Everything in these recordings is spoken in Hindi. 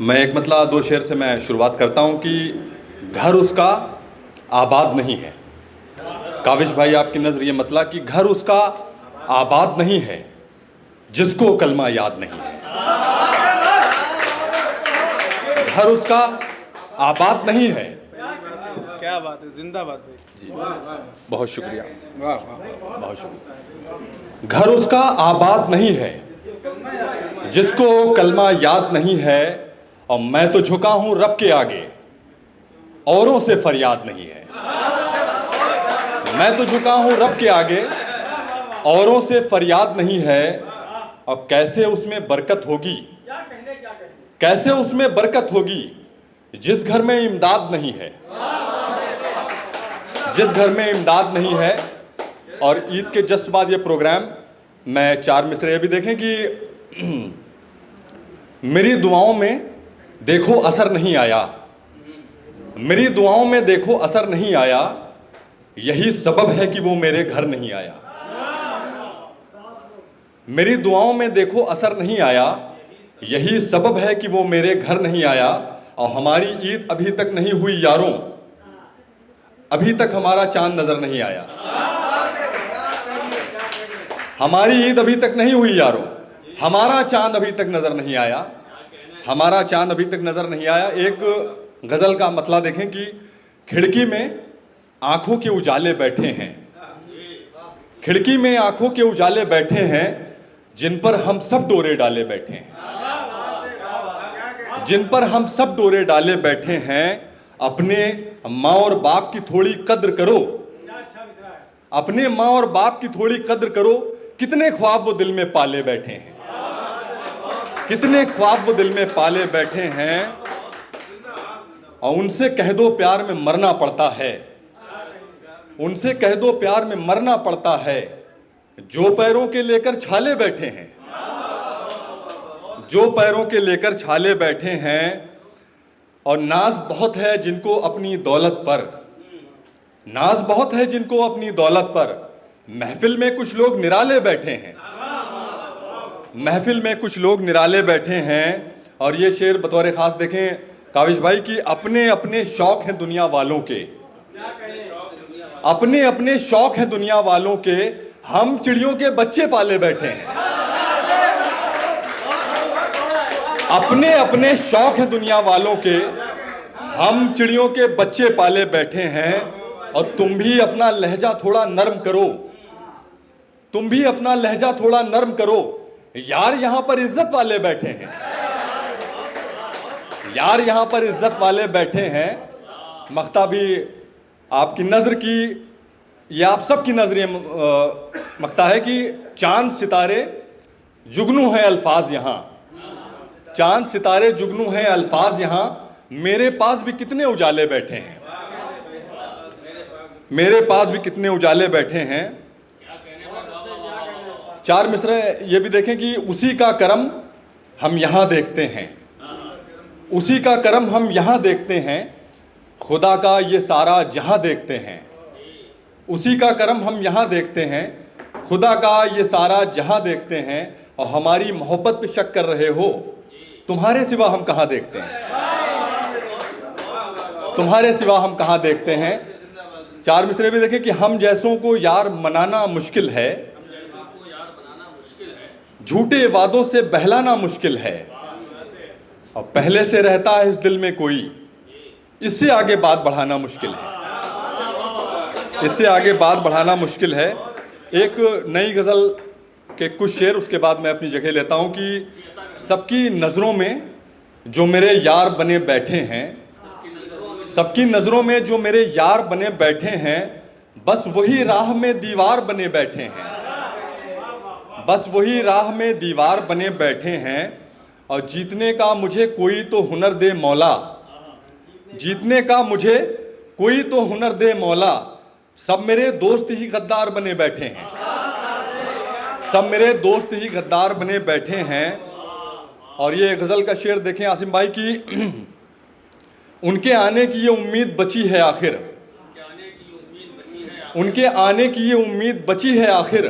मैं एक मतला दो शेर से मैं शुरुआत करता हूँ कि घर उसका आबाद नहीं है। काविश भाई आपकी नज़र ये मतला कि घर उसका आबाद नहीं है जिसको कलमा याद नहीं है। घर उसका आबाद नहीं है। क्या बात है, जिंदाबाद भाई जी, बहुत शुक्रिया, बहुत शुक्रिया। घर उसका आबाद नहीं है जिसको कलमा याद नहीं है, और मैं तो झुका हूं रब के आगे, औरों से फरियाद नहीं है। मैं तो झुका हूं रब के आगे, औरों से फरियाद नहीं है। और कैसे उसमें बरकत होगी, कैसे उसमें बरकत होगी जिस घर में इमदाद नहीं है, जिस घर में इमदाद नहीं है। और ईद के जस्ट बाद ये प्रोग्राम मैं 4 मिसरे ये भी देखें कि मेरी दुआओं में देखो असर नहीं आया, मेरी दुआओं में देखो असर नहीं आया, यही सबब है कि वो मेरे घर नहीं आया। मेरी दुआओं में देखो असर नहीं आया, यही सबब है कि वो मेरे घर नहीं आया। और हमारी ईद अभी तक नहीं हुई यारों, अभी तक हमारा चांद नजर नहीं आया। हमारी ईद अभी तक नहीं हुई यारों, हमारा चांद अभी तक नजर नहीं आया, हमारा चांद अभी तक नजर नहीं आया। एक गजल का मतला देखें कि खिड़की में आंखों के उजाले बैठे हैं, खिड़की में आंखों के उजाले बैठे हैं, जिन पर हम सब डोरे डाले बैठे हैं, जिन पर हम सब डोरे डाले बैठे हैं। अपने माँ और बाप की थोड़ी कद्र करो, अपने माँ और बाप की थोड़ी कद्र करो, कितने ख्वाब वो दिल में पाले बैठे हैं, कितने ख्वाब वो दिल में पाले बैठे हैं। और उनसे कह दो प्यार में मरना पड़ता है, उनसे कह दो प्यार में मरना पड़ता है, जो पैरों के लेकर छाले बैठे हैं, जो पैरों के लेकर छाले बैठे हैं। और नाज बहुत है जिनको अपनी दौलत पर, नाज बहुत है जिनको अपनी दौलत पर, महफिल में कुछ लोग निराले बैठे हैं, महफिल में कुछ लोग निराले बैठे हैं। और ये शेर बतौर खास देखें काविश भाई कि अपने अपने शौक हैं दुनिया वालों के, अपने अपने शौक हैं दुनिया वालों के, हम चिड़ियों के बच्चे पाले बैठे हैं। अपने अपने शौक हैं दुनिया वालों के, हम चिड़ियों के बच्चे पाले बैठे हैं। और तुम भी अपना लहजा थोड़ा नर्म करो, तुम भी अपना लहजा थोड़ा नर्म करो, यार यहां पर इज्जत वाले बैठे हैं, यार यहां पर इज्जत वाले बैठे हैं। मख्ता भी आपकी नजर की, ये आप सबकी नजर मख्ता है कि चांद सितारे जुगनू हैं अल्फाज यहां, चांद सितारे जुगनू हैं अल्फाज यहां, मेरे पास भी कितने उजाले बैठे हैं, मेरे पास भी कितने उजाले बैठे हैं। 4 मिसरे ये भी देखें कि उसी का करम हम यहाँ देखते हैं, उसी का करम हम यहाँ देखते हैं, खुदा का ये सारा जहाँ देखते हैं, उसी का करम हम यहाँ देखते हैं, खुदा का ये सारा जहाँ देखते हैं। और हमारी मोहब्बत पे शक कर रहे हो, तुम्हारे सिवा हम कहाँ देखते हैं, तुम्हारे सिवा हम कहाँ देखते हैं। 4 मिसरे भी देखें कि हम जैसों को यार मनाना मुश्किल है, झूठे वादों से बहलाना मुश्किल है, और पहले से रहता है इस दिल में कोई, इससे आगे बात बढ़ाना मुश्किल है, इससे आगे बात बढ़ाना मुश्किल है। एक नई गज़ल के कुछ शेर, उसके बाद मैं अपनी जगह लेता हूँ कि सबकी नज़रों में जो मेरे यार बने बैठे हैं, सबकी नज़रों में जो मेरे यार बने बैठे हैं, बस वही राह में दीवार बने बैठे हैं, बस वही राह में दीवार बने बैठे हैं। और जीतने का मुझे कोई तो हुनर दे मौला, जीतने का मुझे कोई तो हुनर दे मौला, सब मेरे दोस्त ही गद्दार बने बैठे हैं, सब मेरे दोस्त ही गद्दार बने बैठे हैं। और ये गज़ल का शेर देखें आसिम भाई की उनके आने की ये उम्मीद बची है आखिर, उनके आने की ये उम्मीद बची है आखिर,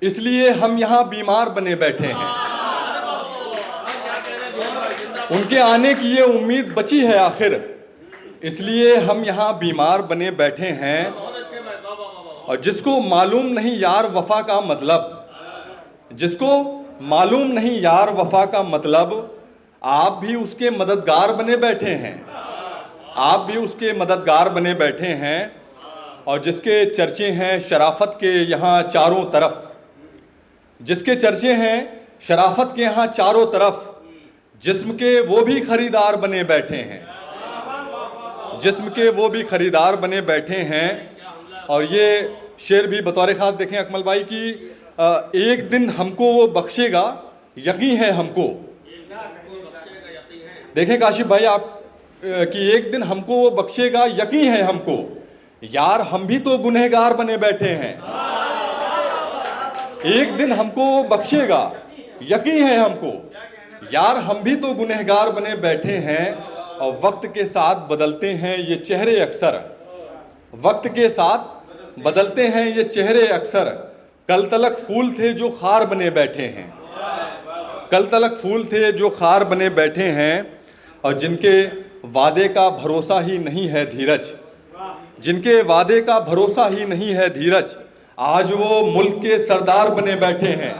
इसलिए हम यहाँ बीमार बने बैठे हैं, उनके आने की ये उम्मीद बची है आखिर, इसलिए हम यहाँ बीमार बने बैठे हैं। और जिसको मालूम नहीं यार वफा का मतलब, जिसको मालूम नहीं यार वफा का मतलब, आप भी उसके मददगार बने बैठे हैं, आप भी उसके मददगार बने बैठे हैं। और जिसके चर्चे हैं शराफत के यहाँ चारों तरफ, जिसके चर्चे हैं शराफत के यहाँ चारों तरफ, जिस्म के वो भी खरीदार बने बैठे हैं, जिस्म के वो भी खरीदार बने बैठे हैं। और ये शेर भी बतौर ख़ास देखें अकमल भाई की, एक दिन हमको वो बख्शेगा यकीन है हमको। देखें काशिफ भाई आप कि एक दिन हमको वो बख्शेगा यकीन है हमको, यार हम भी तो गुनहगार बने बैठे हैं। एक दिन हमको वो बख्शेगा यकीन है हमको, यार हम भी तो गुनहगार बने बैठे हैं। और वक्त के साथ बदलते हैं ये चेहरे अक्सर, वक्त के साथ बदलते हैं ये चेहरे अक्सर। कल तलक फूल थे जो खार बने बैठे हैं, कल तलक फूल थे जो खार बने बैठे हैं। और जिनके वादे का भरोसा ही नहीं है धीरज, जिनके वादे का भरोसा ही नहीं है धीरज, आज वो मुल्क के सरदार बने बैठे हैं।